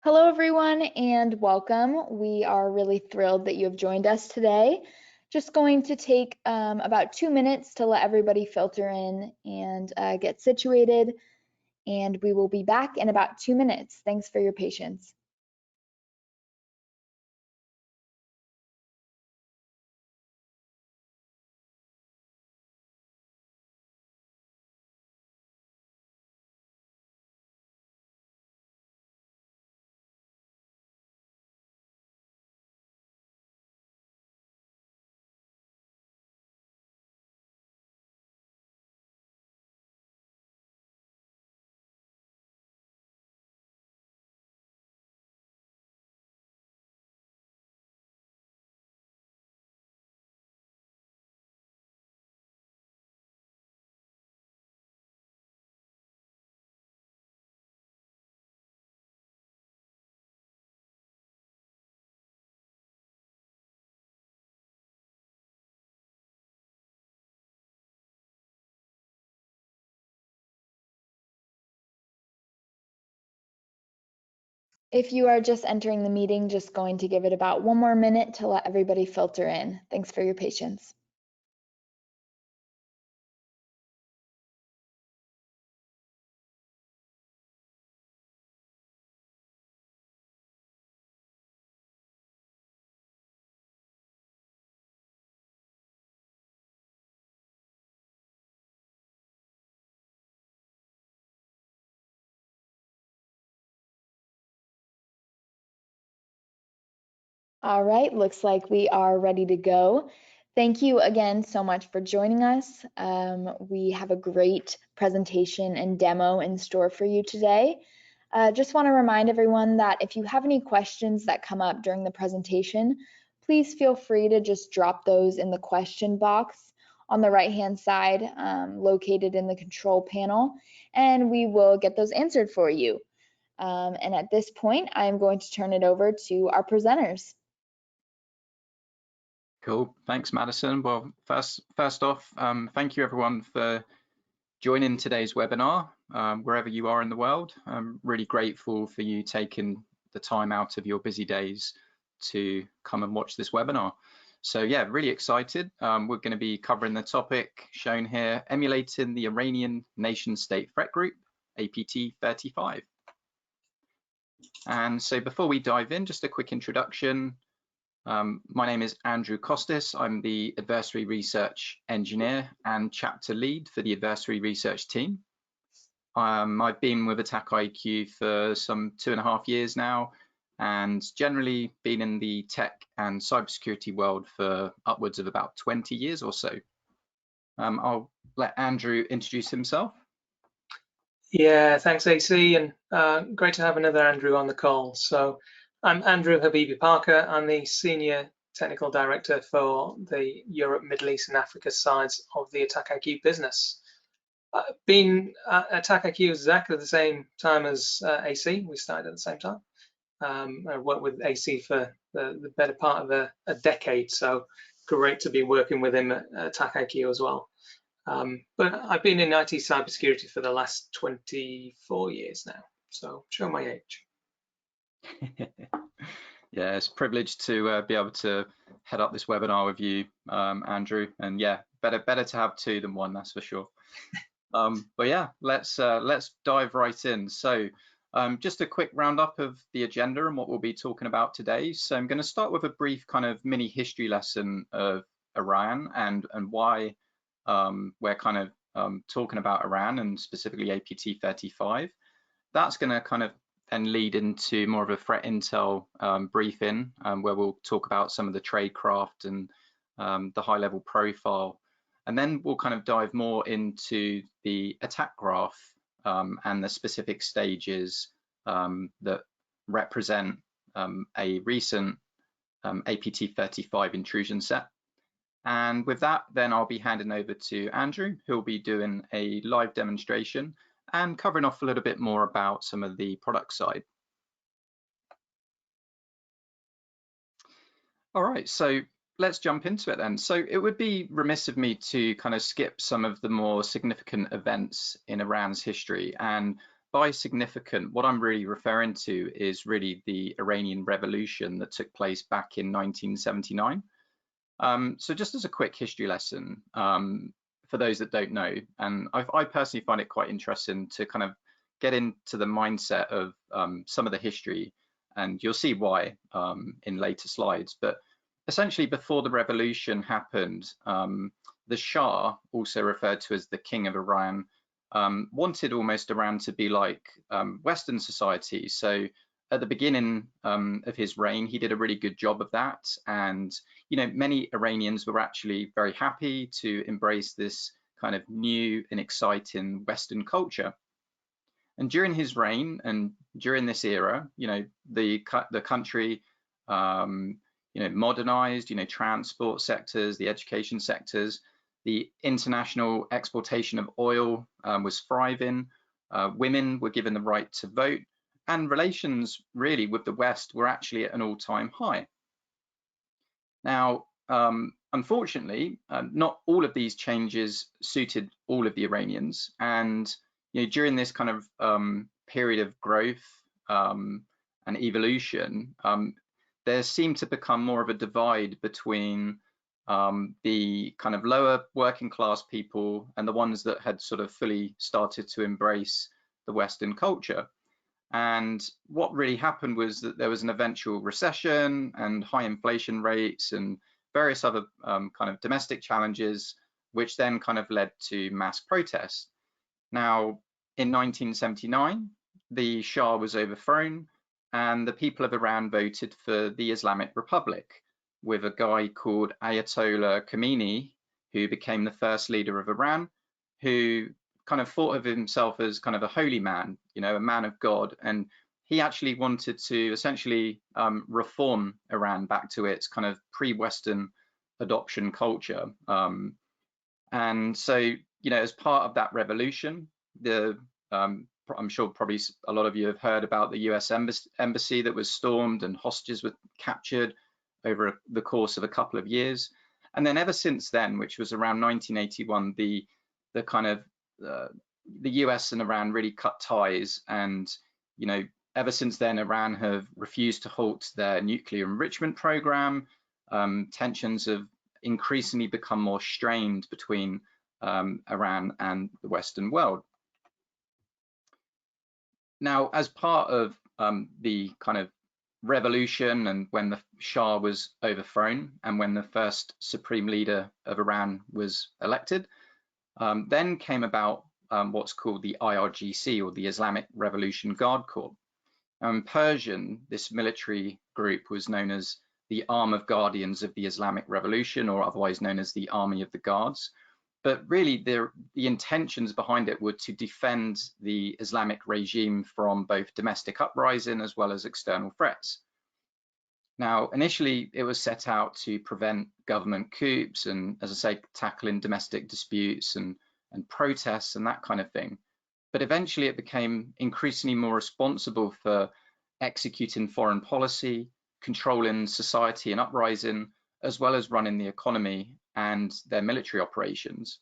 Hello, everyone, and welcome. We are really thrilled that you have joined us today. Just going to take about 2 minutes to let everybody filter in and get situated, and we will be back in about 2 minutes. Thanks for your patience. If you are just entering the meeting, just going to give it about 1 more minute to let everybody filter in. Thanks for your patience. All right, looks like we are ready to go. Thank you again so much for joining us. We have a great presentation and demo in store for you today. Just want to remind everyone that if you have any questions that come up during the presentation, please feel free to just drop those in the question box on the right-hand side, located in the control panel, and we will get those answered for you. And at this point, I'm going to turn it over to our presenters. Cool, thanks Madison. Well, first off, thank you everyone for joining today's webinar, wherever you are in the world. I'm really grateful for you taking the time out of your busy days to come and watch this webinar. So yeah, really excited. We're going to be covering the topic shown here, emulating the Iranian nation state threat group, APT35. And so before we dive in, just a quick introduction. My name is Andrew Costas. I'm the Adversary Research Engineer and Chapter Lead for the Adversary Research Team. I've been with AttackIQ for some 2.5 years now, and generally been in the tech and cybersecurity world for upwards of about 20 years or so. I'll let Andrew introduce himself. Yeah, thanks AC, and great to have another Andrew on the call. So I'm Andrew Habibi Parker. I'm the Senior Technical Director for the Europe, Middle East and Africa sides of the AttackIQ business. Been at AttackIQ exactly the same time as AC. We started at the same time. I worked with AC for the better part of a decade, so great to be working with him at AttackIQ as well. But I've been in IT cybersecurity for the last 24 years now, so show my age. Yeah, it's a privilege to be able to head up this webinar with you, Andrew. And yeah, better to have two than one, that's for sure. But yeah, let's dive right in. So just a quick roundup of the agenda and what we'll be talking about today. So I'm going to start with a brief kind of mini history lesson of Iran and why we're kind of talking about Iran and specifically APT35. That's going to kind of then lead into more of a threat intel briefing, where we'll talk about some of the tradecraft and the high level profile. And then we'll kind of dive more into the attack graph and the specific stages that represent a recent APT35 intrusion set. And with that, then I'll be handing over to Andrew, who'll be doing a live demonstration and covering off a little bit more about some of the product side. All right, so let's jump into it then. So it would be remiss of me to kind of skip some of the more significant events in Iran's history and by significant, what I'm really referring to is really the Iranian Revolution that took place back in 1979. So just as a quick history lesson, for those that don't know, and I personally find it quite interesting to kind of get into the mindset of some of the history, and you'll see why in later slides. But essentially, before the revolution happened, the Shah, also referred to as the King of Iran, wanted almost Iran to be like Western society. So at the beginning of his reign, he did a really good job of that. And, you know, many Iranians were actually very happy to embrace this kind of new and exciting Western culture. And during his reign and during this era, you know, the country, you know, modernized, you know, transport sectors, the education sectors, the international exportation of oil was thriving. Women were given the right to vote, and relations really with the West were actually at an all-time high. Now, unfortunately, not all of these changes suited all of the Iranians, and you know, during this kind of period of growth and evolution, there seemed to become more of a divide between the kind of lower working class people and the ones that had sort of fully started to embrace the Western culture. And what really happened was that there was an eventual recession and high inflation rates and various other kind of domestic challenges, which then kind of led to mass protests. Now, in 1979, the Shah was overthrown and the people of Iran voted for the Islamic Republic, with a guy called Ayatollah Khomeini, who became the first leader of Iran, who kind of thought of himself as kind of a holy man, you know, a man of God. And he actually wanted to essentially reform Iran back to its kind of pre-Western adoption culture. And so, you know, as part of that revolution, I'm sure probably a lot of you have heard about the US embassy that was stormed and hostages were captured over the course of a couple of years. And then ever since then, which was around 1981, the kind of the US and Iran really cut ties. And, you know, ever since then, Iran have refused to halt their nuclear enrichment program. Tensions have increasingly become more strained between Iran and the Western world. Now, as part of the kind of revolution and when the Shah was overthrown and when the first supreme leader of Iran was elected, then came about what's called the IRGC, or the Islamic Revolutionary Guard Corps. In Persian, this military group was known as the Arm of Guardians of the Islamic Revolution, or otherwise known as the Army of the Guards. But really, the intentions behind it were to defend the Islamic regime from both domestic uprising as well as external threats. Now, initially, it was set out to prevent government coups and, as I say, tackling domestic disputes and protests and that kind of thing. But eventually, it became increasingly more responsible for executing foreign policy, controlling society and uprising, as well as running the economy and their military operations.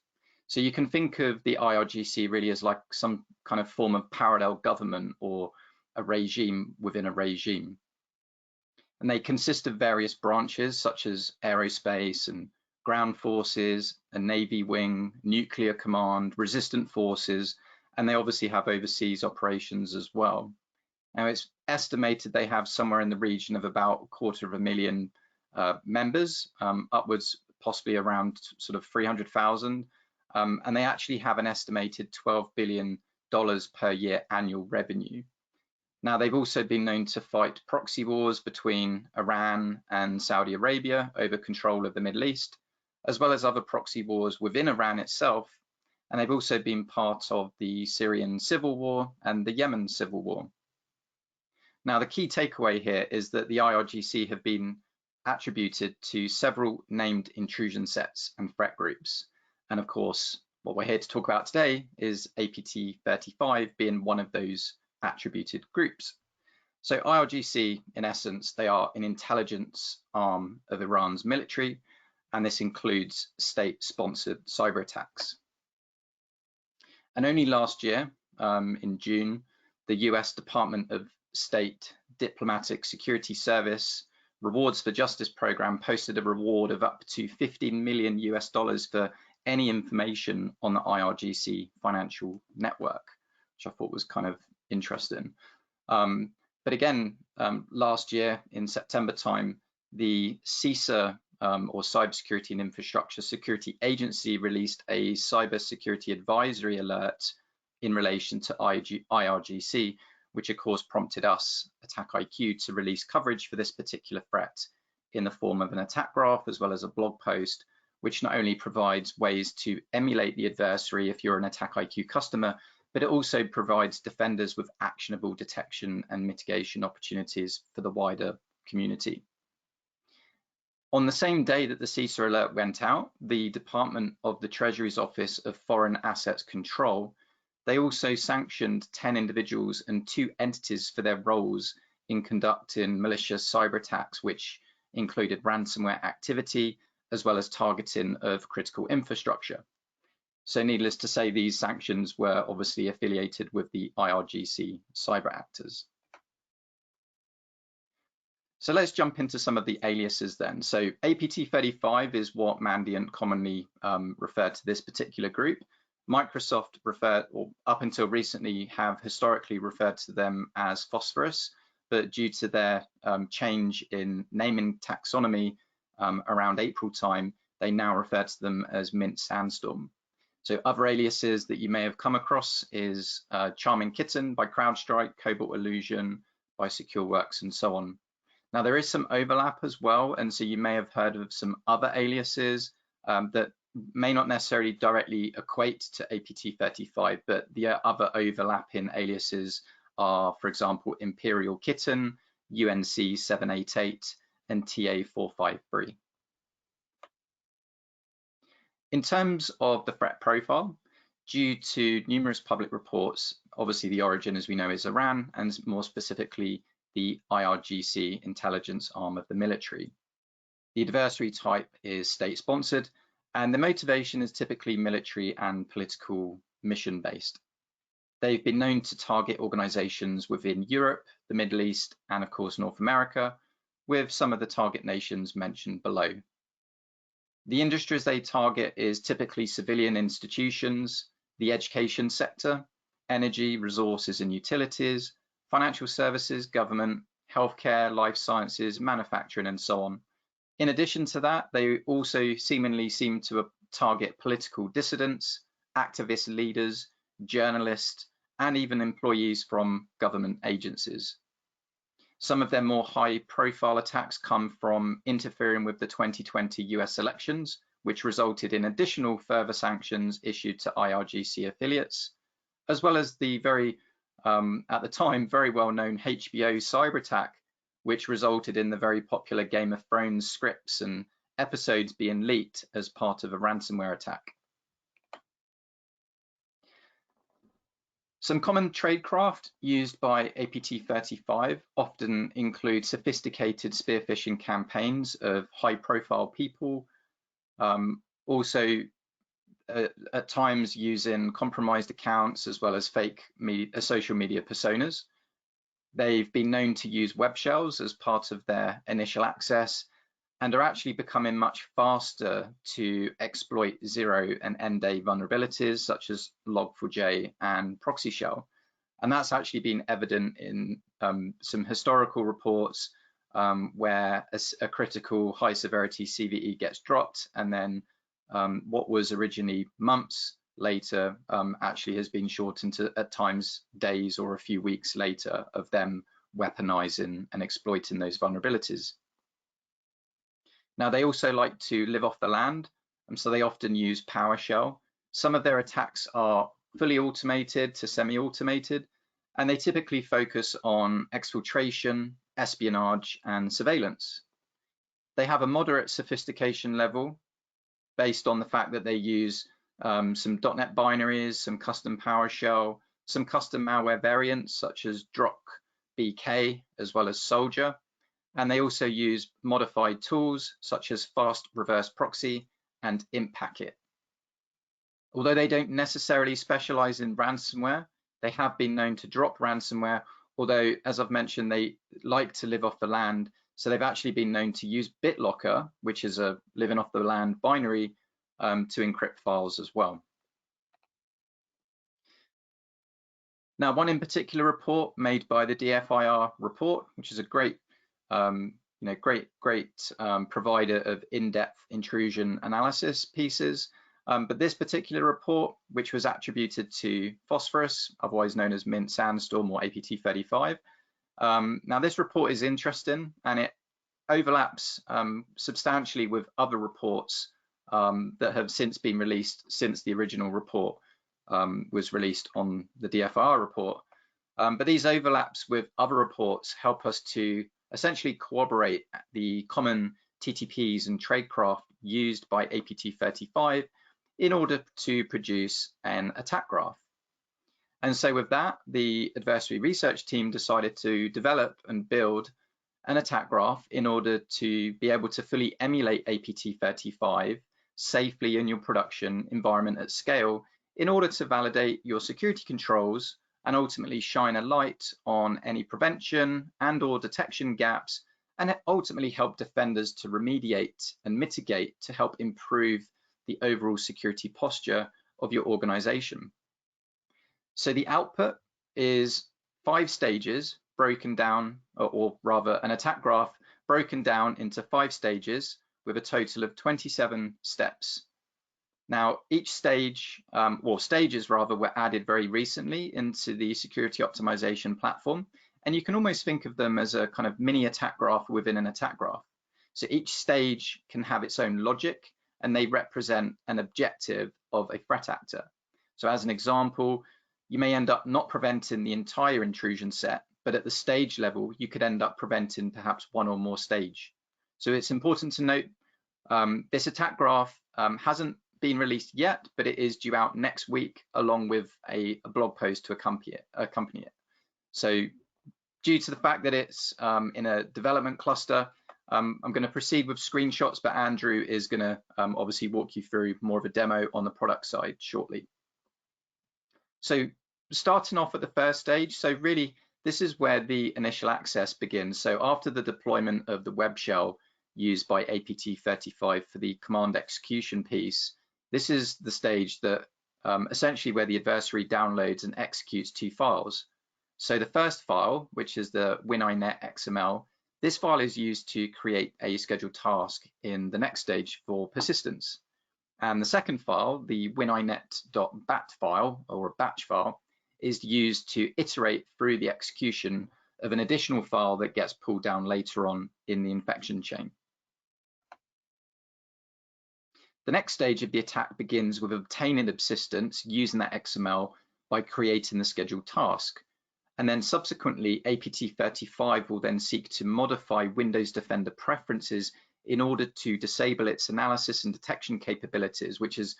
So you can think of the IRGC really as like some kind of form of parallel government or a regime within a regime. And they consist of various branches such as aerospace and ground forces, a navy wing, nuclear command, resistant forces, and they obviously have overseas operations as well. Now, it's estimated they have somewhere in the region of about 250,000 members, upwards possibly around sort of 300,000, and they actually have an estimated $12 billion per year annual revenue. Now, they've also been known to fight proxy wars between Iran and Saudi Arabia over control of the Middle East, as well as other proxy wars within Iran itself, and they've also been part of the Syrian civil war and the Yemen civil war. Now, the key takeaway here is that the IRGC have been attributed to several named intrusion sets and threat groups. And of course, what we're here to talk about today is APT35 being one of those attributed groups. So IRGC, in essence, they are an intelligence arm of Iran's military, and this includes state-sponsored cyber attacks. And only last year, in June, the US Department of State Diplomatic Security Service Rewards for Justice program posted a reward of up to $15 million for any information on the IRGC financial network, which I thought was kind of interesting. But again, last year in September time, the CISA, or Cybersecurity and Infrastructure Security Agency, released a cybersecurity advisory alert in relation to IRGC, which of course prompted us, AttackIQ, to release coverage for this particular threat in the form of an attack graph as well as a blog post, which not only provides ways to emulate the adversary if you're an AttackIQ customer, but it also provides defenders with actionable detection and mitigation opportunities for the wider community. On the same day that the CISA alert went out, the Department of the Treasury's Office of Foreign Assets Control, they also sanctioned 10 individuals and 2 entities for their roles in conducting malicious cyber attacks, which included ransomware activity as well as targeting of critical infrastructure. So needless to say, these sanctions were obviously affiliated with the IRGC cyber actors. So let's jump into some of the aliases then. So APT35 is what Mandiant commonly referred to this particular group. Microsoft up until recently have historically referred to them as Phosphorus, but due to their change in naming taxonomy around April time, they now refer to them as Mint Sandstorm. So other aliases that you may have come across is Charming Kitten by CrowdStrike, Cobalt Illusion by SecureWorks, and so on. Now there is some overlap as well, and so you may have heard of some other aliases that may not necessarily directly equate to APT35, but the other overlapping aliases are, for example, Imperial Kitten, UNC 788, and TA453. In terms of the threat profile, due to numerous public reports, obviously the origin, as we know, is Iran, and more specifically, the IRGC intelligence arm of the military. The adversary type is state-sponsored, and the motivation is typically military and political mission-based. They've been known to target organizations within Europe, the Middle East, and of course North America, with some of the target nations mentioned below. The industries they target is typically civilian institutions, the education sector, energy, resources and utilities, financial services, government, healthcare, life sciences, manufacturing, and so on. In addition to that, they also seemingly seem to target political dissidents, activist leaders, journalists, and even employees from government agencies. Some of their more high-profile attacks come from interfering with the 2020 US elections, which resulted in additional further sanctions issued to IRGC affiliates, as well as the at the time, very well-known HBO cyber attack, which resulted in the very popular Game of Thrones scripts and episodes being leaked as part of a ransomware attack. Some common tradecraft used by APT35 often include sophisticated spear phishing campaigns of high-profile people, also at times using compromised accounts as well as fake social media personas. They've been known to use web shells as part of their initial access and are actually becoming much faster to exploit zero and end day vulnerabilities such as Log4j and Proxy Shell. And that's actually been evident in some historical reports where a critical high severity CVE gets dropped, and then what was originally months later actually has been shortened to at times days or a few weeks later of them weaponizing and exploiting those vulnerabilities. Now they also like to live off the land, and so they often use PowerShell. Some of their attacks are fully automated to semi-automated, and they typically focus on exfiltration, espionage, and surveillance. They have a moderate sophistication level based on the fact that they use some .NET binaries, some custom PowerShell, some custom malware variants such as Drock BK, as well as Soldier. And they also use modified tools such as Fast Reverse Proxy and ImpPacket. Although they don't necessarily specialize in ransomware, They have been known to drop ransomware, although, as I've mentioned, they like to live off the land. So they've actually been known to use BitLocker, which is a living off the land binary, to encrypt files as well. Now, one in particular report made by the DFIR report, which is a great, provider of in-depth intrusion analysis pieces. But this particular report, which was attributed to Phosphorus, otherwise known as Mint Sandstorm or APT35. Now, this report is interesting and it overlaps substantially with other reports that have since been released since the original report was released on the DFIR report. But these overlaps with other reports help us to essentially corroborate the common TTPs and tradecraft used by APT35 in order to produce an attack graph. And so with that, the adversary research team decided to develop and build an attack graph in order to be able to fully emulate APT35 safely in your production environment at scale in order to validate your security controls and ultimately shine a light on any prevention and/or detection gaps, and ultimately help defenders to remediate and mitigate to help improve the overall security posture of your organization. So the output is 5 stages broken down, or rather an attack graph broken down into 5 stages with a total of 27 steps. Now, each stage, or stages rather, were added very recently into the Security Optimization Platform, and you can almost think of them as a kind of mini attack graph within an attack graph. So each stage can have its own logic, and they represent an objective of a threat actor. So as an example, you may end up not preventing the entire intrusion set, but at the stage level, you could end up preventing perhaps one or more stage. So it's important to note this attack graph hasn't been released yet, but it is due out next week along with a blog post to accompany it. So due to the fact that it's in a development cluster, I'm going to proceed with screenshots, but Andrew is going to obviously walk you through more of a demo on the product side shortly. So starting off at the first stage, so really this is where the initial access begins. So after the deployment of the web shell used by APT35 for the command execution piece, this is the stage that essentially where the adversary downloads and executes 2 files. So the first file, which is the WinINet XML, this file is used to create a scheduled task in the next stage for persistence. And the second file, the wininet.bat file, or a batch file, is used to iterate through the execution of an additional file that gets pulled down later on in the infection chain. The next stage of the attack begins with obtaining the persistence using that XML by creating the scheduled task. And then subsequently, APT35 will then seek to modify Windows Defender preferences in order to disable its analysis and detection capabilities, which is,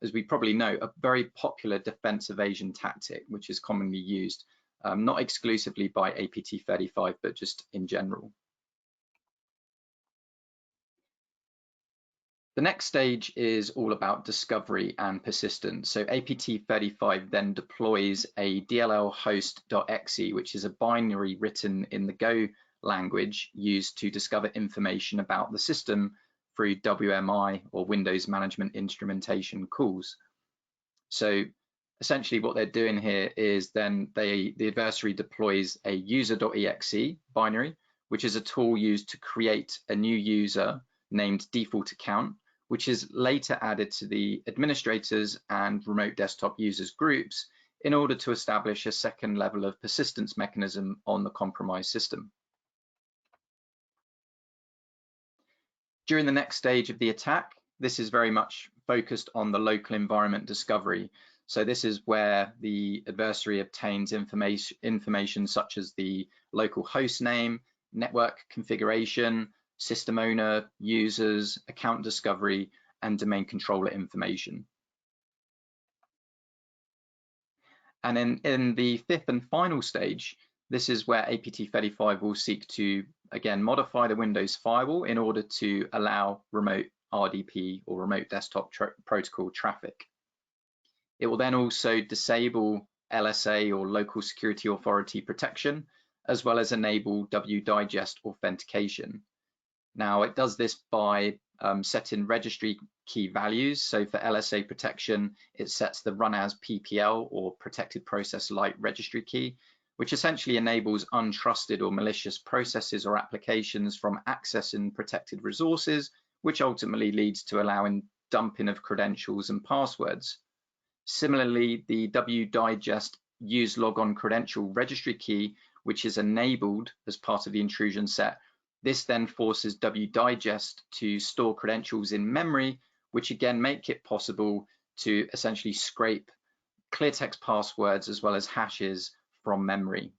as we probably know, a very popular defense evasion tactic, which is commonly used, not exclusively by APT35, but just in general. The next stage is all about discovery and persistence. So APT35 then deploys a DLL host.exe, which is a binary written in the Go language used to discover information about the system through WMI or Windows Management Instrumentation calls. So essentially what they're doing here is then the adversary deploys a user.exe binary, which is a tool used to create a new user named default account, which is later added to the administrators and remote desktop users groups in order to establish a second level of persistence mechanism on the compromised system. During the next stage of the attack, this is very much focused on the local environment discovery. So this is where the adversary obtains information such as the local host name, network configuration, system owner, users, account discovery, and domain controller information. And in the 5th and final stage, this is where APT35 will seek to, again, modify the Windows firewall in order to allow remote RDP or remote desktop protocol traffic. It will then also disable LSA or local security authority protection, as well as enable WDigest authentication. Now, it does this by setting registry key values. So for LSA protection, it sets the run as PPL or protected process light registry key, which essentially enables untrusted or malicious processes or applications from accessing protected resources, which ultimately leads to allowing dumping of credentials and passwords. Similarly, the WDigest use logon credential registry key, which is enabled as part of the intrusion set. This then forces WDigest to store credentials in memory, which again make it possible to essentially scrape clear text passwords as well as hashes from memory.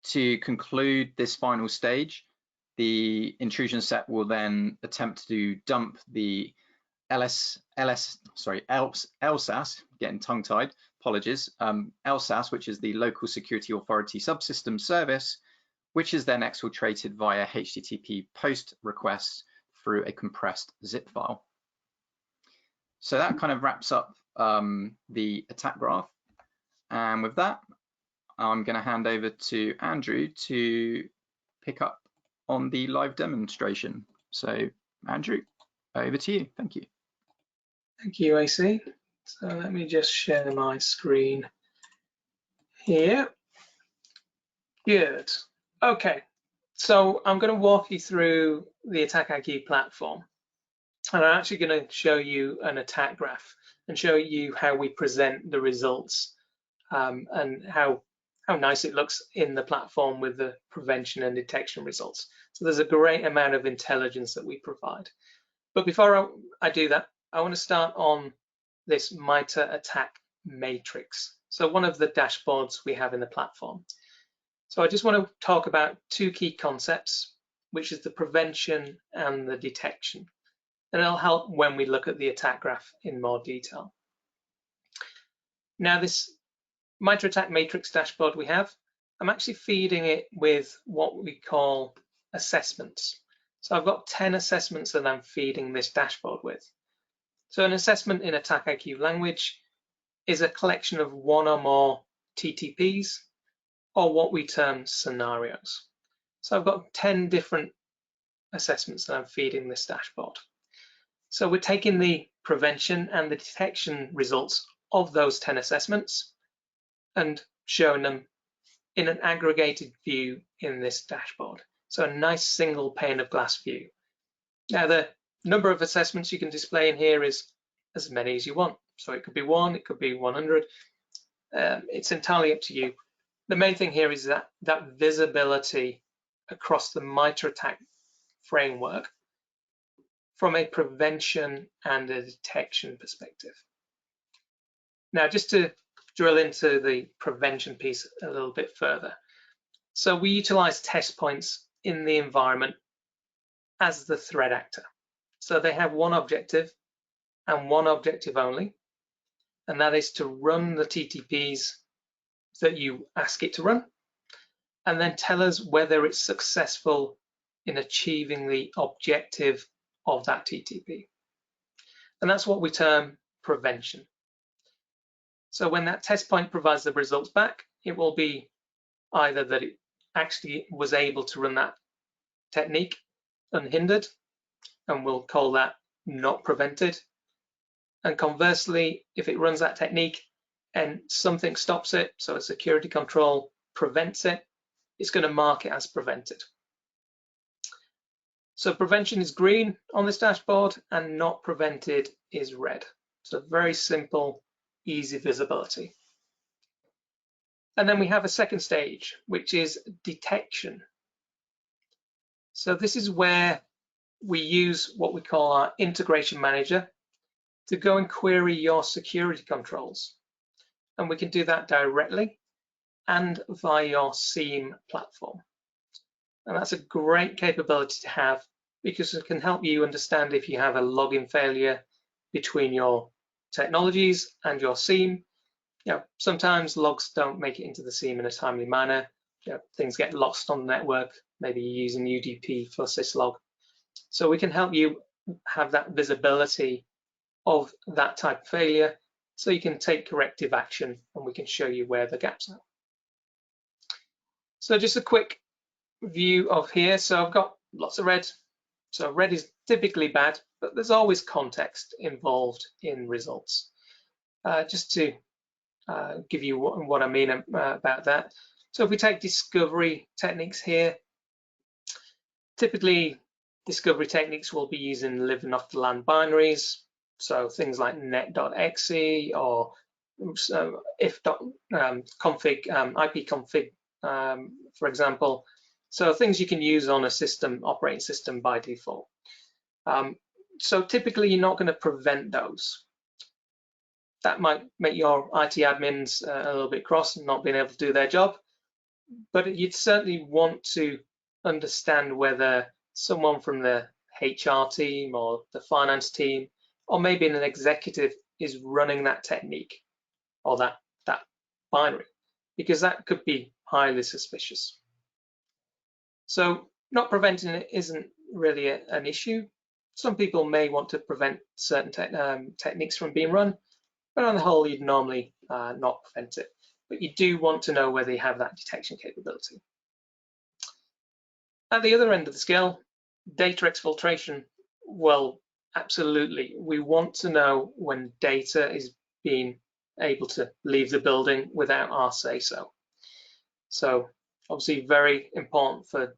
To conclude this final stage, the intrusion set will then attempt to dump the LSAS, getting tongue-tied, apologies, LSAS, which is the Local Security Authority Subsystem Service, which is then exfiltrated via HTTP post requests through a compressed zip file. So that kind of wraps up the attack graph. And with that, I'm going to hand over to Andrew to pick up on the live demonstration. So Andrew, over to you. Thank you. Thank you, AC. So let me just share my screen here. Good. Okay, so I'm going to walk you through the AttackIQ platform. And I'm actually going to show you an attack graph and show you how we present the results and how nice it looks in the platform with the prevention and detection results. So there's a great amount of intelligence that we provide. But before I do that, I want to start on this MITRE attack matrix. So one of the dashboards we have in the platform. So I just want to talk about two key concepts, which is the prevention and the detection. And it'll help when we look at the attack graph in more detail. Now, this MITRE attack matrix dashboard we have, I'm actually feeding it with what we call assessments. So I've got 10 assessments that I'm feeding this dashboard with. So an assessment in AttackIQ language is a collection of one or more TTPs, or what we term scenarios. So I've got 10 different assessments that I'm feeding this dashboard. So we're taking the prevention and the detection results of those 10 assessments and showing them in an aggregated view in this dashboard. So a nice single pane of glass view. Now the number of assessments you can display in here is as many as you want. So it could be 1, it could be 100. It's entirely up to you. The main thing here is that visibility across the MITRE attack framework from a prevention and a detection perspective. Now, just to drill into the prevention piece a little bit further. So we utilize test points in the environment as the threat actor. So they have one objective and one objective only, and that is to run the TTPs that you ask it to run, and then tell us whether it's successful in achieving the objective of that TTP. And that's what we term prevention. So when that test point provides the results back, it will be either that it actually was able to run that technique unhindered, and we'll call that not prevented. And conversely, if it runs that technique and something stops it, so a security control prevents it, it's going to mark it as prevented. So prevention is green on this dashboard and not prevented is red. So very simple, easy visibility. And then we have a second stage, which is detection. So this is where we use what we call our integration manager to go and query your security controls. And we can do that directly and via your SIEM platform. And that's a great capability to have because it can help you understand if you have a login failure between your technologies and your SIEM. You know, sometimes logs don't make it into the SIEM in a timely manner. You know, things get lost on the network. Maybe you're using UDP for syslog. So we can help you have that visibility of that type of failure so you can take corrective action, and we can show you where the gaps are. So just a quick view of here. So I've got lots of red. So red is typically bad, but there's always context involved in results. Just to give you what I mean about that. So if we take discovery techniques here, typically discovery techniques will be using living off the land binaries. So things like net.exe or if.config, ipconfig, for example. So things you can use on a system, operating system by default. So typically you're not going to prevent those. That might make your IT admins a little bit cross and not being able to do their job, but you'd certainly want to understand whether someone from the HR team or the finance team, or maybe an executive, is running that technique or that binary, because that could be highly suspicious. So not preventing it isn't really an issue. Some people may want to prevent certain techniques from being run, but on the whole, you'd normally not prevent it. But you do want to know whether you have that detection capability. At the other end of the scale, data exfiltration, well, absolutely. We want to know when data is being able to leave the building without our say-so. So obviously very important for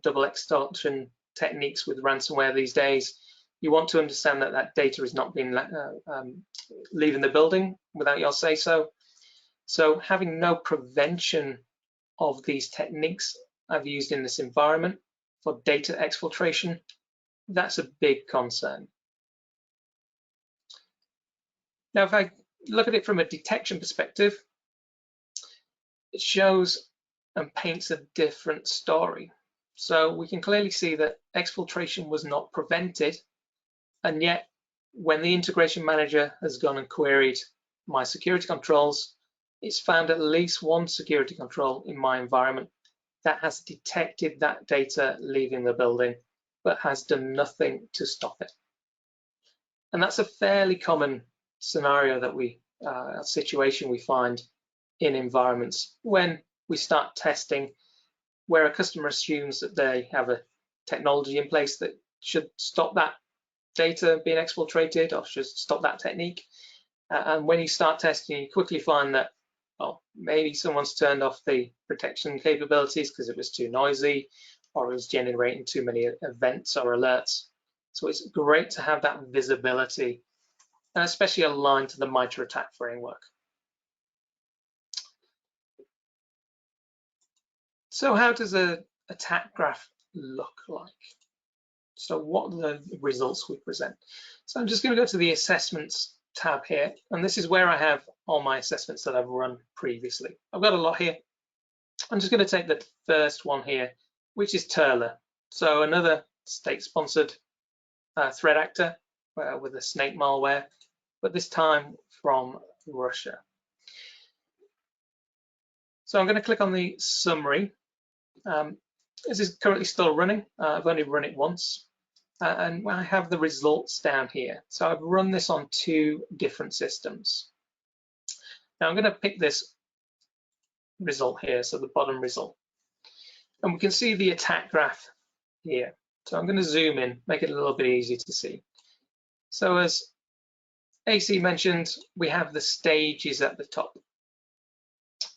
double extortion techniques with ransomware these days. You want to understand that that data is not being leaving the building without your say-so. So having no prevention of these techniques I've used in this environment for data exfiltration, that's a big concern. Now, if I look at it from a detection perspective, it shows and paints a different story. So we can clearly see that exfiltration was not prevented, and yet when the integration manager has gone and queried my security controls, it's found at least one security control in my environment that has detected that data leaving the building, but has done nothing to stop it. And that's a fairly common scenario that a situation we find in environments when we start testing, where a customer assumes that they have a technology in place that should stop that data being exfiltrated or should stop that technique. And when you start testing, you quickly find that, well, maybe someone's turned off the protection capabilities because it was too noisy or it was generating too many events or alerts. So it's great to have that visibility, and especially aligned to the MITRE ATT&CK framework. So how does an attack graph look like? So what are the results we present? So I'm just going to go to the assessments tab here, and this is where I have all my assessments that I've run previously. I've got a lot here. I'm just going to take the first one here, which is Turler. So another state-sponsored threat actor with a snake malware, but this time from Russia. So I'm going to click on the summary. This is currently still running. I've only run it once. And I have the results down here. So I've run this on 2 different systems. Now I'm going to pick this result here, so the bottom result. And we can see the attack graph here. So I'm going to zoom in, make it a little bit easier to see. So as AC mentioned, we have the stages at the top.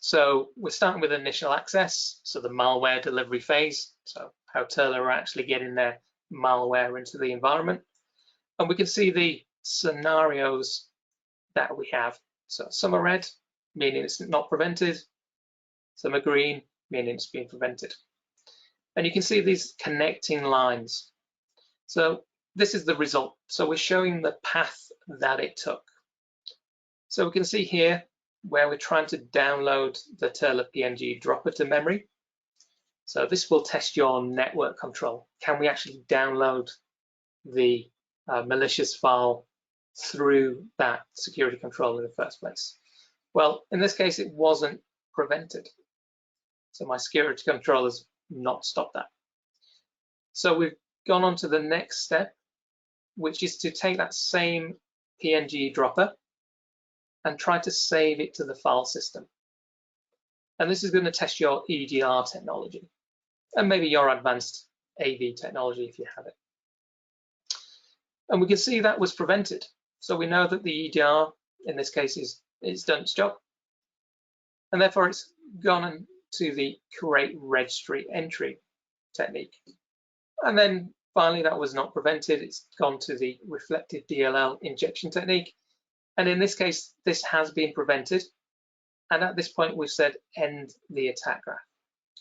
So we're starting with initial access, so the malware delivery phase, so how Turler are actually getting their malware into the environment. And we can see the scenarios that we have. So some are red, meaning it's not prevented. Some are green, meaning it's being prevented. And you can see these connecting lines. So this is the result. So we're showing the path that it took. So we can see here where we're trying to download the Turler PNG dropper to memory. So this will test your network control. Can we actually download the malicious file through that security control in the first place? Well, in this case, it wasn't prevented. So my security control has not stopped that. So we've gone on to the next step, which is to take that same PNG dropper and try to save it to the file system. And this is going to test your EDR technology and maybe your advanced AV technology if you have it. And we can see that was prevented. So we know that the EDR in this case is done its job. And therefore it's gone to the create registry entry technique. And then finally that was not prevented. It's gone to the reflective DLL injection technique. And in this case, this has been prevented. And at this point, we've said end the attack graph.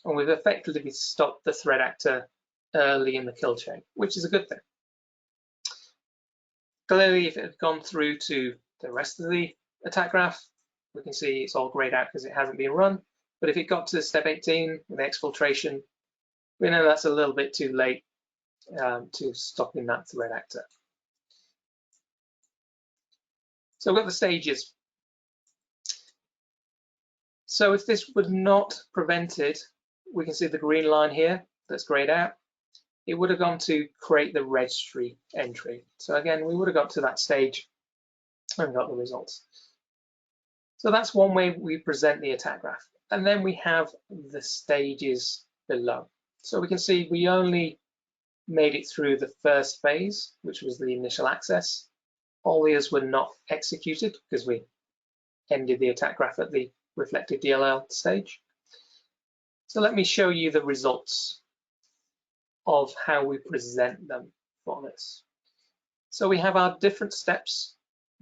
And we've effectively stopped the threat actor early in the kill chain, which is a good thing. Clearly, if it had gone through to the rest of the attack graph, we can see it's all grayed out because it hasn't been run. But if it got to step 18 with exfiltration, we know that's a little bit too late to stopping that threat actor. So we've got the stages. So if this was not prevented, we can see the green line here that's grayed out. It would have gone to create the registry entry. So again, we would have got to that stage and got the results. So that's one way we present the attack graph. And then we have the stages below. So we can see we only made it through the first phase, which was the initial access. All the others were not executed because we ended the attack graph at the reflective DLL stage. So let me show you the results of how we present them for this. So we have our different steps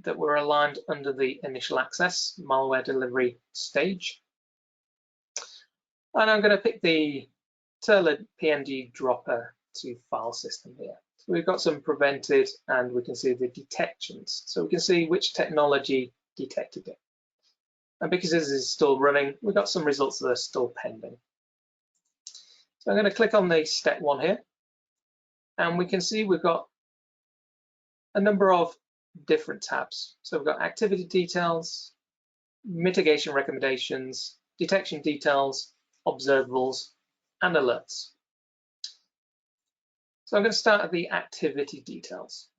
that were aligned under the initial access malware delivery stage. And I'm going to pick the tailored PMD dropper to file system here. So we've got some prevented and we can see the detections. So we can see which technology detected it. And because this is still running, we've got some results that are still pending. So I'm going to click on the step 1 here. And we can see we've got a number of different tabs. So we've got activity details, mitigation recommendations, detection details, observables, and alerts. So I'm going to start at the activity details.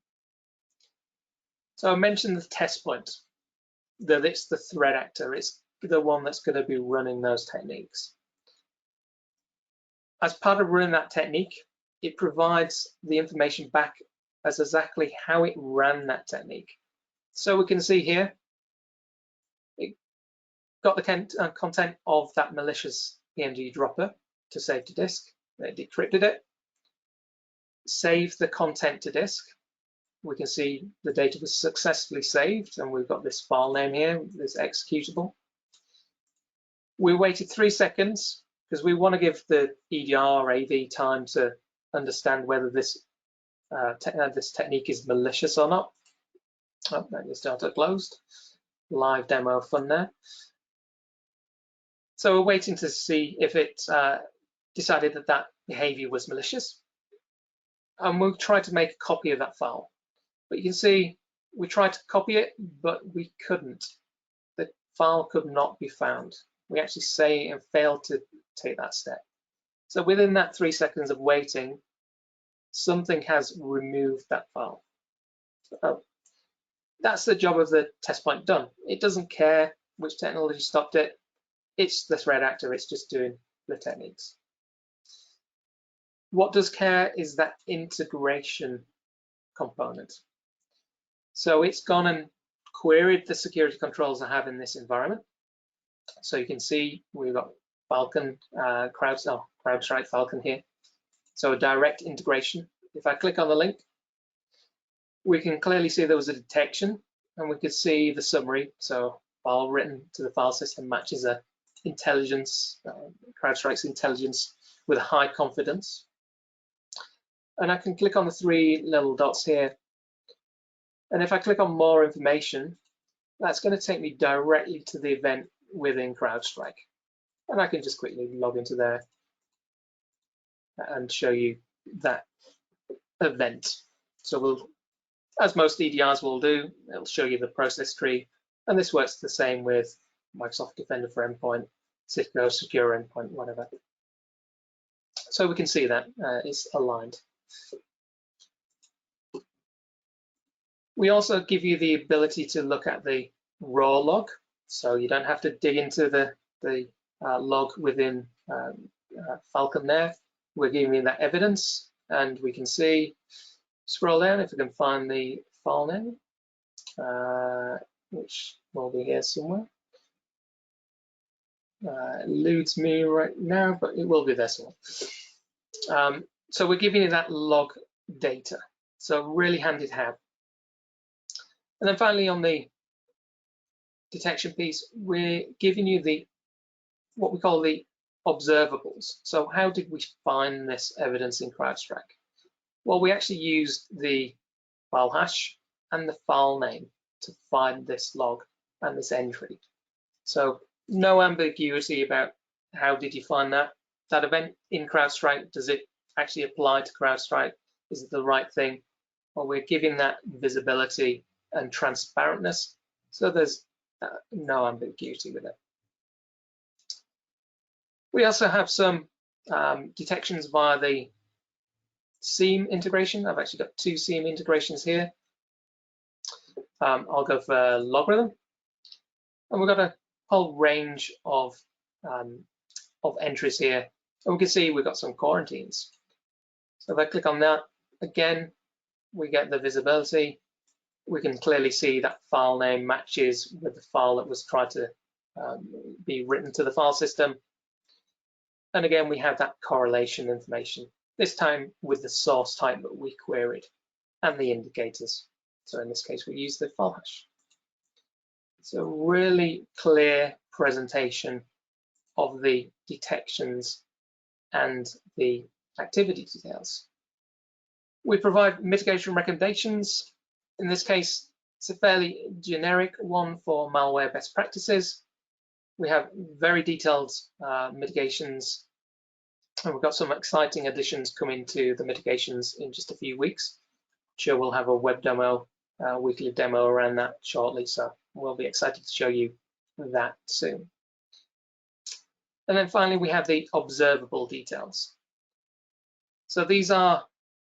So I mentioned the test point, that it's the threat actor, it's the one that's going to be running those techniques. As part of running that technique, it provides the information back as exactly how it ran that technique. So we can see here, it got the content of that malicious PMD dropper to save to disk. It decrypted it, saved the content to disk. We can see the data was successfully saved, and we've got this file name here, this executable. We waited 3 seconds because we want to give the EDR or AV time to understand whether this this technique is malicious or not. Oh, that just auto closed. Live demo fun there. So we're waiting to see if it decided that that behavior was malicious. And we'll try to make a copy of that file. But you can see we tried to copy it, but we couldn't. The file could not be found. We actually say and failed to take that step. So within that 3 seconds of waiting, something has removed that file. So that's the job of the test point done. It doesn't care which technology stopped it. It's the threat actor, it's just doing the techniques. What does care is that integration component. So it's gone and queried the security controls I have in this environment. So you can see we've got Falcon, CrowdStrike Falcon here. So a direct integration. If I click on the link, we can clearly see there was a detection, and we could see the summary. So file written to the file system matches a intelligence, CrowdStrike's intelligence with a high confidence. And I can click on the 3 little dots here. And if I click on more information, that's going to take me directly to the event within CrowdStrike. And I can just quickly log into there and show you that event. So we'll, as most EDRs will do, it'll show you the process tree. And this works the same with Microsoft Defender for Endpoint, Cisco Secure Endpoint, whatever. So we can see that it's aligned. We also give you the ability to look at the raw log, so you don't have to dig into the log within Falcon there. We're giving you that evidence, and we can see, scroll down if we can find the file name, which will be here somewhere. It eludes me right now, but it will be this one. So we're giving you that log data, so really handy to have. And then finally, on the detection piece, we're giving you what we call the observables. So how did we find this evidence in CrowdStrike? Well, we actually used the file hash and the file name to find this log and this entry. So no ambiguity about how did you find that event in CrowdStrike. Does it actually apply to CrowdStrike? Is it the right thing? Well, we're giving that visibility and transparentness, so there's no ambiguity with it. We also have some detections via the SIEM integration. I've actually got 2 SIEM integrations here. I'll go for logarithm, and we've got a whole range of entries here, and we can see we've got some quarantines. So if I click on that, again, we get the visibility. We can clearly see that file name matches with the file that was tried to be written to the file system. And again, we have that correlation information, this time with the source type that we queried and the indicators. So in this case, we use the file hash. So really clear presentation of the detections and the activity details. We provide mitigation recommendations. In this case, it's a fairly generic one for malware best practices. We have very detailed mitigations, and we've got some exciting additions coming to the mitigations in just a few weeks. I'm sure we'll have a web demo, weekly demo around that shortly, so we'll be excited to show you that soon. And then finally, we have the observable details. So these are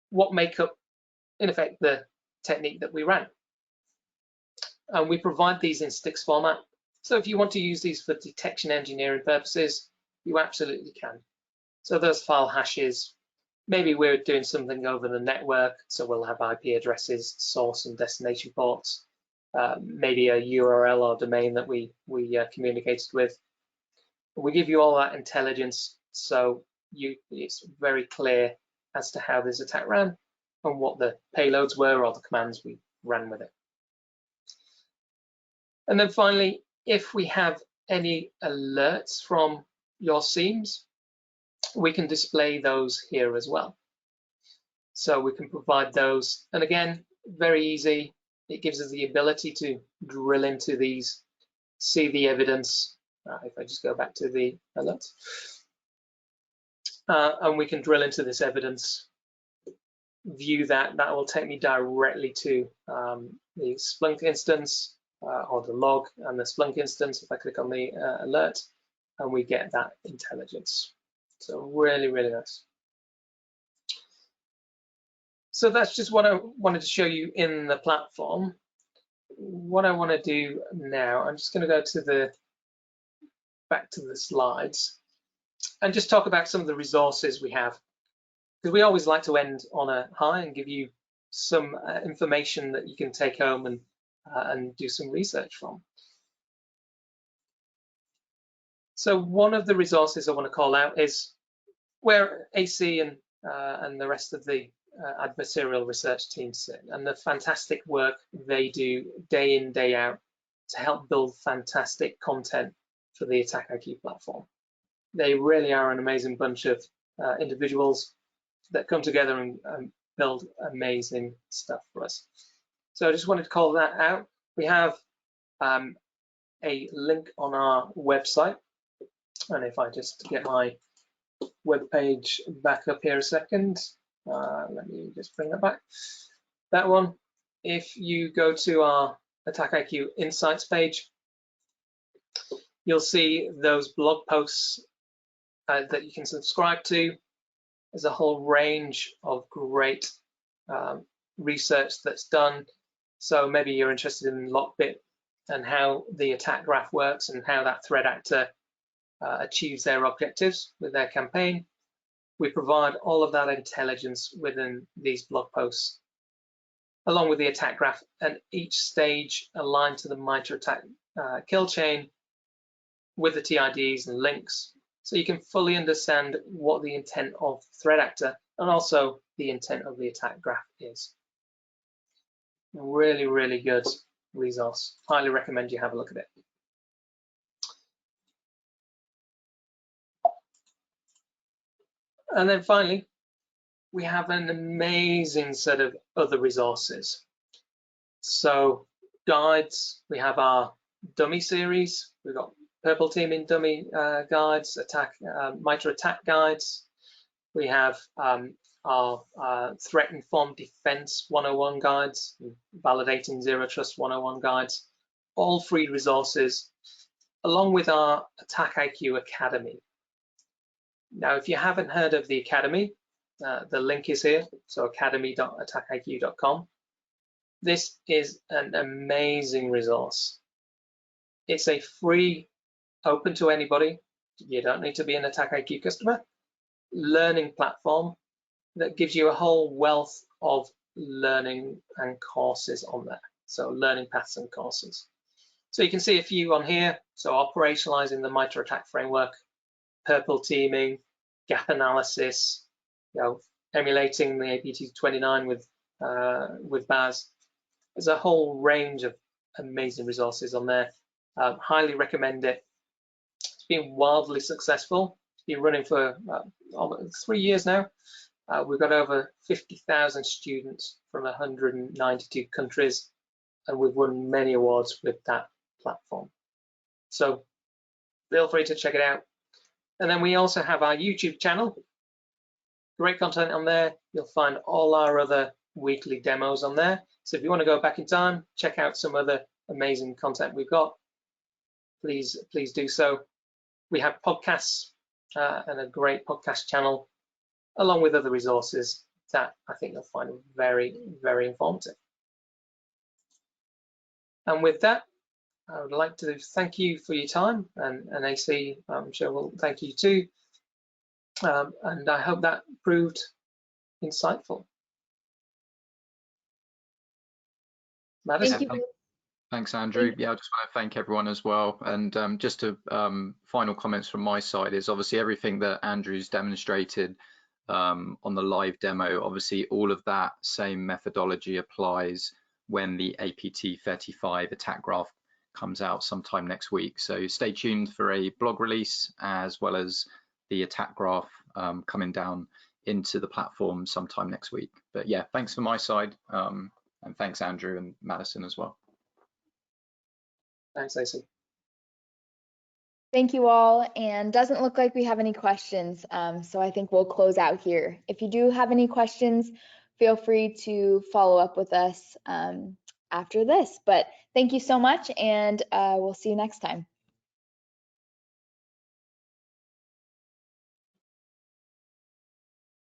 what make up, in effect, the technique that we ran. And we provide these in sticks format. So if you want to use these for detection engineering purposes, you absolutely can. So those file hashes, maybe we're doing something over the network, so we'll have IP addresses, source and destination ports, maybe a URL or domain that we communicated with. We give you all that intelligence, so it's very clear as to how this attack ran and what the payloads were or the commands we ran with it. And then finally, if we have any alerts from your SIEMs, we can display those here as well. So we can provide those, and again, very easy. It gives us the ability to drill into these, see the evidence. If I just go back to the alerts, and we can drill into this evidence, view that. That will take me directly to the Splunk instance or the log and the Splunk instance. If I click on the alert, and we get that intelligence. So really, really nice. So that's just what I wanted to show you in the platform. What I want to do now, I'm just going to go to back to the slides and just talk about some of the resources we have, because we always like to end on a high and give you some information that you can take home and do some research from. So one of the resources I want to call out is where AC and the rest of the adversarial research team sit, and the fantastic work they do day in, day out to help build fantastic content for the AttackIQ platform. They really are an amazing bunch of individuals that come together and build amazing stuff for us. So I just wanted to call that out. We have a link on our website, and if I just get my web page back up here a second, let me just bring that back. That one, if you go to our AttackIQ Insights page, you'll see those blog posts that you can subscribe to. There's a whole range of great research that's done. So maybe you're interested in Lockbit and how the attack graph works and how that threat actor achieves their objectives with their campaign. We provide all of that intelligence within these blog posts, along with the attack graph, and each stage aligned to the MITRE attack kill chain with the TIDs and links, so you can fully understand what the intent of the threat actor and also the intent of the attack graph is. Really, really good resource. Highly recommend you have a look at it. And then finally, we have an amazing set of other resources. So guides, we have our dummy series. We've got Purple Teaming dummy guides, MITRE attack guides. We have our Threat Informed Defense 101 guides, Validating Zero Trust 101 guides, all free resources, along with our AttackIQ Academy. Now, if you haven't heard of the Academy, the link is here, so academy.attackiq.com. This is an amazing resource. It's a free, open to anybody, you don't need to be an AttackIQ customer, learning platform that gives you a whole wealth of learning and courses on there. So learning paths and courses. So you can see a few on here. So operationalizing the MITRE attack framework, purple teaming, gap analysis, emulating the APT29 with BAS. There's a whole range of amazing resources on there. Highly recommend it. It's been wildly successful. It's been running for almost 3 years now. We've got over 50,000 students from 192 countries, and we've won many awards with that platform. So feel free to check it out. And then we also have our YouTube channel. Great content on there. You'll find all our other weekly demos on there. So if you want to go back in time, check out some other amazing content we've got, please do so. We have podcasts and a great podcast channel, along with other resources that I think you'll find very, very informative. And with that, I would like to thank you for your time, and AC, I'm sure will thank you too. And I hope that proved insightful. Madison? Thank you. Thanks, Andrew. Yeah, I just want to thank everyone as well. And just to final comments from my side is obviously everything that Andrew's demonstrated on the live demo, obviously all of that same methodology applies when the APT35 attack graph comes out sometime next week. So stay tuned for a blog release as well as the attack graph coming down into the platform sometime next week. But yeah, thanks from my side, and thanks Andrew and Madison as well. Thanks, AC. Thank you all, and doesn't look like we have any questions, so I think we'll close out here. If you do have any questions, feel free to follow up with us after this, but thank you so much, and we'll see you next time.